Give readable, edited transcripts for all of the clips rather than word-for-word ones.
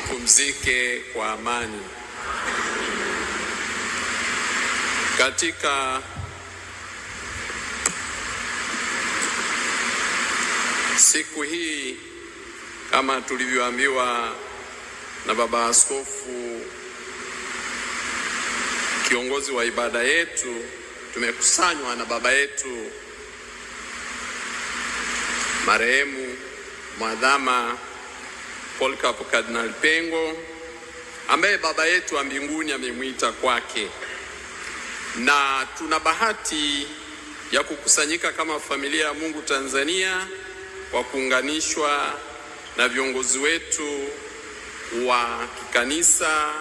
apumzike kwa amani. Katika siku hii, kama tulivyoambiwa na Baba Askofu, kiongozi wa ibada yetu, tumekusanywa na baba yetu marehemu Mwadhama Polycarp Kardinali Pengo, ambaye baba yetu wa mbinguni amemwita kwake, na tuna bahati ya kukusanyika kama familia ya Mungu Tanzania kwa kuunganishwa na viongozi wetu wa kikanisa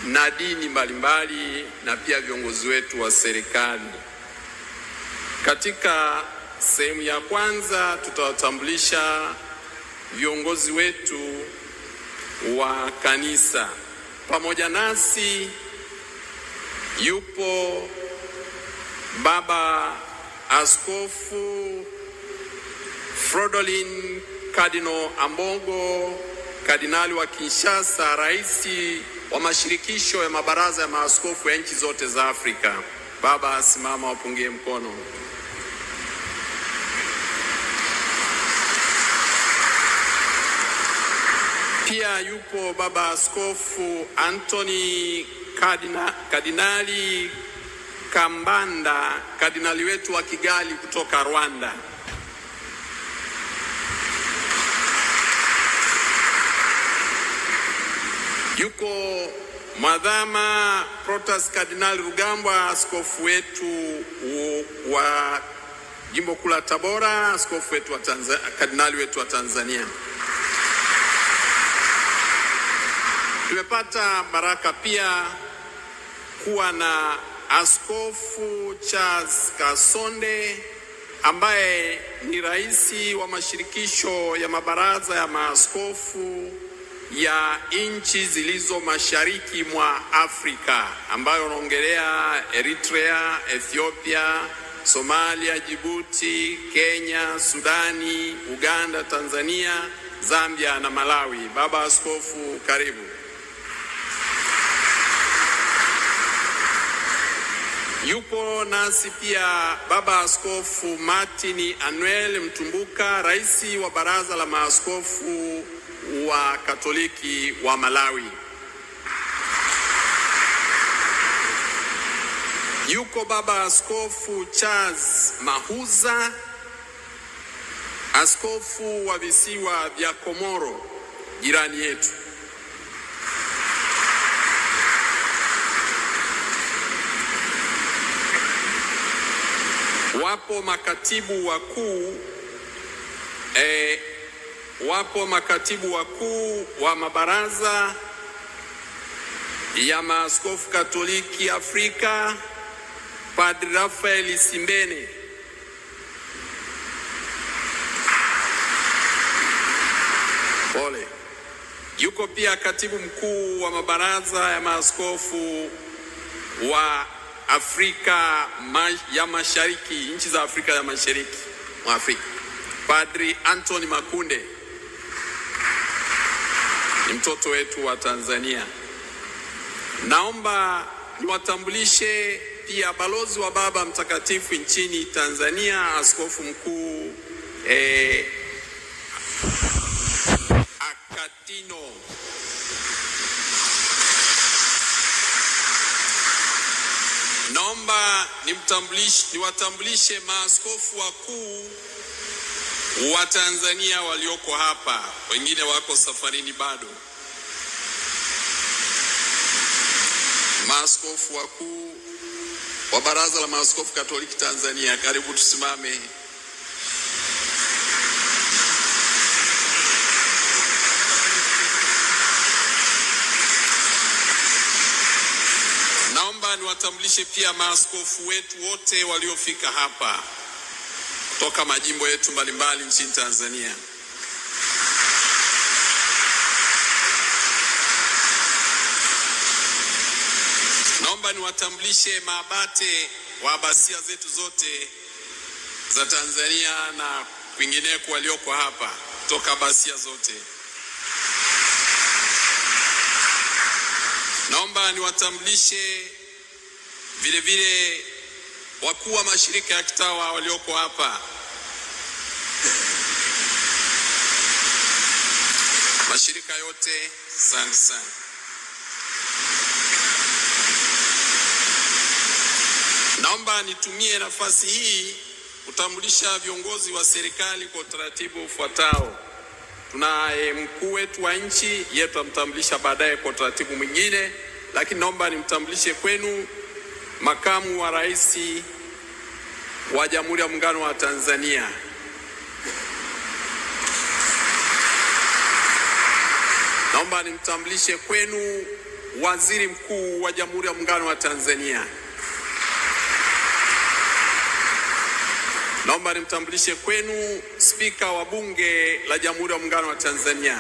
na dini mbalimbali na pia viongozi wetu wa serikali. Katika sehemu ya kwanza tutawatambulisha viongozi wetu wa kanisa. Pamoja nasi yupo Baba Askofu Fridolin Cardinal Ambongo, kardinali wa Kinshasa, rais wa mashirikisho ya mabaraza ya maaskofu ya nchi zote za Afrika. Baba, simama wapungie mkono. Pia yupo Baba Askofu Anthony Kardinali Kambanda, kardinali wetu wa Kigali kutoka Rwanda. Yuko Mwadhama Protas Kardinali Rugambwa, askofu wetu wa Jimbo kuu la Tabora, askofu wetu wa kardinali wetu wa Tanzania. Tumepata baraka pia kuwa na Askofu Charles Kasonde, ambaye ni rais wa mashirikisho ya mabaraza ya maaskofu ya nchi zilizo mashariki mwa Afrika, ambayo unaongelea Eritrea, Ethiopia, Somalia, Djibouti, Kenya, Sudani, Uganda, Tanzania, Zambia na Malawi. Baba Askofu, karibu. Yupo nasi pia Baba Askofu Martin Anuel Mtumbuka, rais wa baraza la maaskofu wa Katoliki wa Malawi. Yuko Baba Askofu Charles Mahuza, askofu wa visiwa vya Komoro, jirani yetu. Wapo makatibu wakuu wa mabaraza ya maaskofu Katoliki Afrika, Padre Rafael Simbene. Pole. Yuko pia katibu mkuu wa mabaraza ya maaskofu wa Afrika ya Mashariki, nchi za Afrika ya Mashariki mwa Afrika, Padri Anthony Makunde, ni mtoto wetu wa Tanzania. Naomba niwatambulishe pia balozi wa Baba Mtakatifu nchini Tanzania, askofu mkuu Akatino. Naomba niwatambulishe maaskofu wakuu wa Tanzania walioko hapa, wengine wako safarini bado. Maaskofu wakuu wa Baraza la Maaskofu Katoliki Tanzania, karibu tusimame. Naomba niwatambulishe pia maaskofu wetu wote waliofika hapa kutoka majimbo yetu mbalimbali nchini Tanzania. Naomba niwatambulishe maabate wa abasia zetu zote za Tanzania na kwingineko walioko hapa kutoka abasia zote. Naomba niwatambulishe vile vile wakuu wa mashirika ya kitawa walioko hapa. Mashirika yote, asante sana. Naomba nitumie nafasi hii kutambulisha viongozi wa serikali kwa utaratibu ufuatao. Tunaye mkuu wetu wa nchi, yeye tutamtambulisha baadaye kwa utaratibu mwingine, lakini naomba nimtambulishe kwenu makamu wa rais wa Jamhuri ya Muungano wa Tanzania. Naomba nimtambulishe kwenu waziri mkuu wa Jamhuri ya Muungano wa Tanzania. Naomba nimtambulishe kwenu spika wa Bunge la Jamhuri ya Muungano wa Tanzania.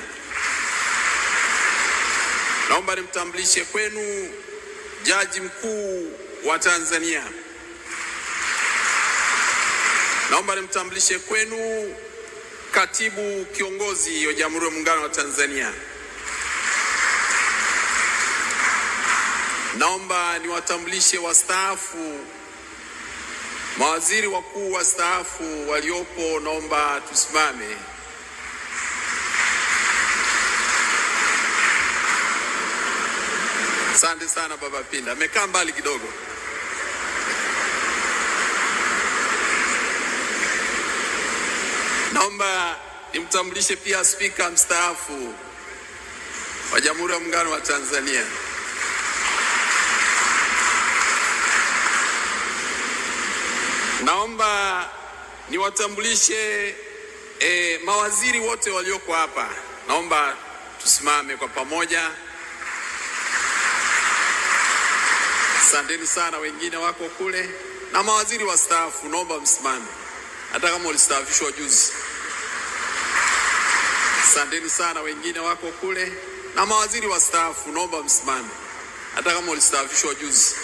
Naomba nimtambulishe kwenu jaji mkuu wa Tanzania. Naomba nimtambulishe kwenu katibu kiongozi wa Jamhuri ya Muungano wa Tanzania. Naomba niwatambulishe wastaafu, mawaziri wakuu wastaafu waliopo, naomba tusimame. Asante sana Baba Pinda, amekaa mbali kidogo. Naomba nimtambulishe pia spika mstaafu wa Jamhuri ya Muungano wa Tanzania. Naomba niwatambulishe mawaziri wote walioko hapa. Naomba tusimame kwa pamoja. Asanteni sana, wengine wako kule. Na mawaziri wastaafu, naomba msimame, hata kama ulistaafishwa juzi. Asanteni sana, wengine wako kule. Na mawaziri wastaafu, naomba msimame, hata kama ulistaafishwa juzi.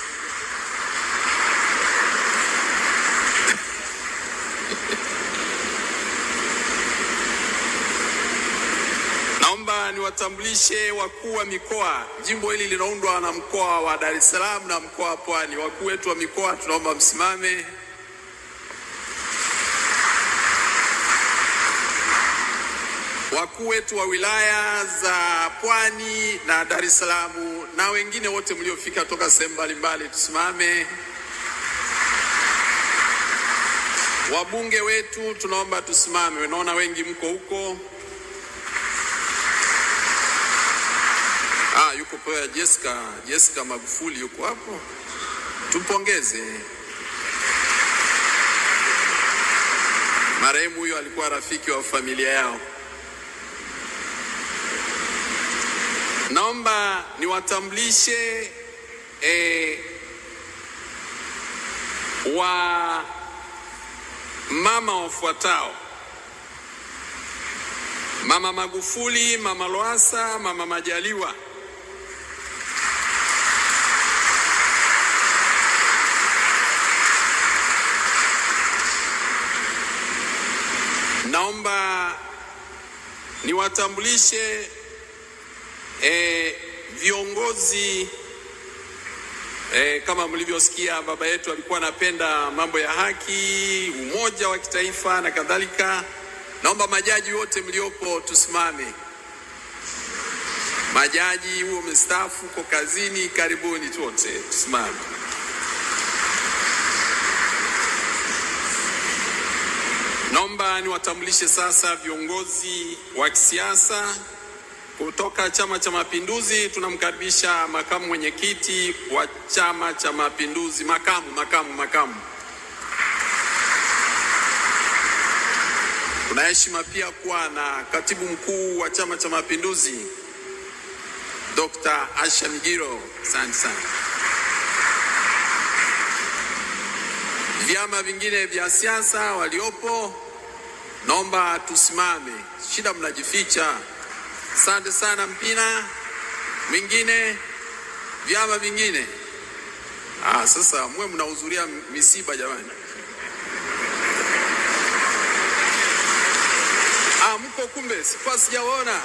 Naomba niwatambulishe wakuu wa mikoa. Jimbo hili linaundwa na mkoa wa Dar es Salaam na mkoa wa Pwani. Wakuu wetu wa mikoa, tunaomba msimame. Wakuu wetu wa wilaya za Pwani na Dar es Salaam na wengine wote mliofika toka sehemu mbalimbali, tusimame. Wabunge wetu, tunaomba tusimame. Unaona wengi mko huko. Yuko pia Jessica Magufuli yuko hapo. Tumpongeze. Marehemu huyo alikuwa rafiki wa familia yao. Naomba niwatambulishe wa mama wafuatao: Mama Magufuli, Mama Lowassa, Mama Majaliwa. Naomba niwatambulishe viongozi. Kama mlivyosikia, baba yetu alikuwa anapenda mambo ya haki, umoja wa kitaifa na kadhalika. Naomba majaji wote mliopo tusimame. Majaji huo mstaafu kwa kazini, karibuni wote tusimame. Naomba niwatambulishe sasa viongozi wa kisiasa kutoka Chama cha Mapinduzi. Tunamkaribisha makamu mwenyekiti wa Chama cha Mapinduzi, makamu. Kuna heshima pia kuwa na katibu mkuu wa Chama cha Mapinduzi, Dr. Asha Migiro. Asante sana. Vyama vingine vya siasa waliopo, naomba tusimame. Shida mnajificha. Asante sana. Mpina mwingine, vyama vingine. Sasa mwe mnahudhuria misiba jamani. Mko kumbe, sikuwa sijaona.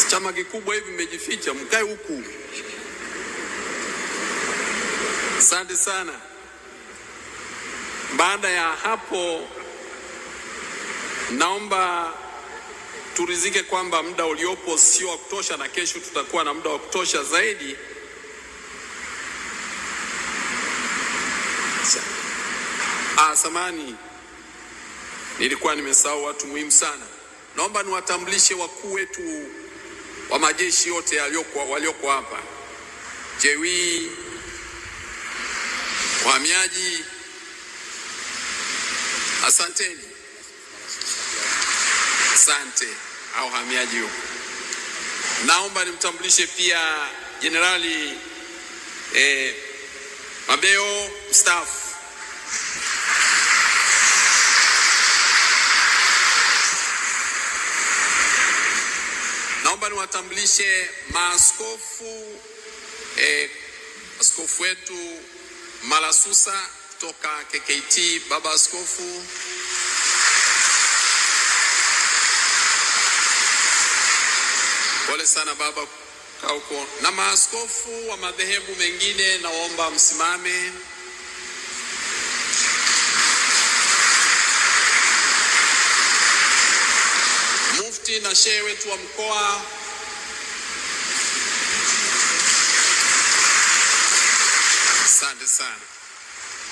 Chama kikubwa hivi mmejificha, mkae huku. Asante sana. Baada ya hapo, naomba turizike kwamba muda uliopo sio wa kutosha, na kesho tutakuwa na muda wa kutosha zaidi. Samani, nilikuwa nimesahau watu muhimu sana. Naomba niwatambulishe wakuu wetu wa majeshi yote walioko hapa: Jewi, wahamiaji. Asanteni. Asante au wahamiaji huko. Naomba nimtambulishe pia Jenerali Mabeo mstaafu. Naomba niwatambulishe maaskofu, askofu wetu Malasusa kutoka KKT. Baba Askofu, pole sana baba huko. Na maaskofu wa madhehebu mengine, naomba msimame. Mufti na shehe wetu wa mkoa, asante sana.